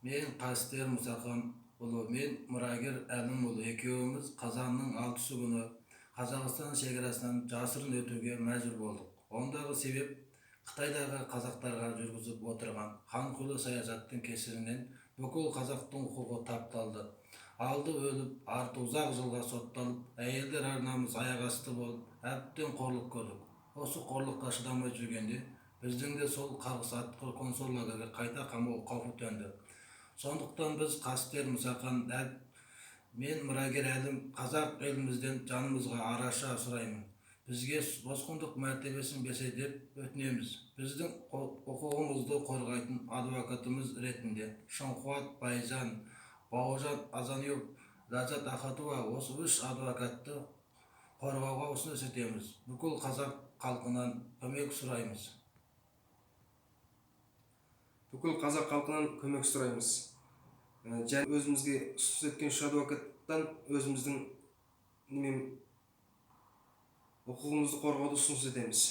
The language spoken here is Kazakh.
Мен Кастер Мусахан ұлы, мен мұрагер Әлім ұлы екеуіміз қазанның 6 күні Қазақстан шекарасынан жасырын өтуге мәжбүр болдық. Ондағы себеп Қытайдағы қазақтарға жүргізіп отырған ханқұйлы саясаттың кесірінен бүкіл қазақтың құқығы тапталды. Алды өліп, арты ұзақ жылға сотталып, әйелдер арнамыз аяқ асты болып, әбден қорлық көрдік. Осы қорлыққа шыдамай жүргенде біздің де сол қарғыс атқыр консуллагерге қайта қамау қаупі төнді. Сондықтан біз Кастер Мусахан мен мұрагер Әлім қазақ елімізден жанымызға араша сұраймын. Бізге босқындық мәртебесін берсе деп өтінеміз. Біздің құқығымызды қорғайтын адвокатымыз ретінде Шыңқуат Байжан, Бауыржан Азанюк, Ләззат Ахатова осы 3 адвокатты қорғауға ұсыныс етеміз. Бүкіл қазақ халқынан көмек сұраймыз. Бүкіл қазақ халқынан көмек сұраймыз. Және өзімізге ұсыныс еткен 3 адвокаттан өзіміздің құқығымызды қорғауды ұсыныс етеміз.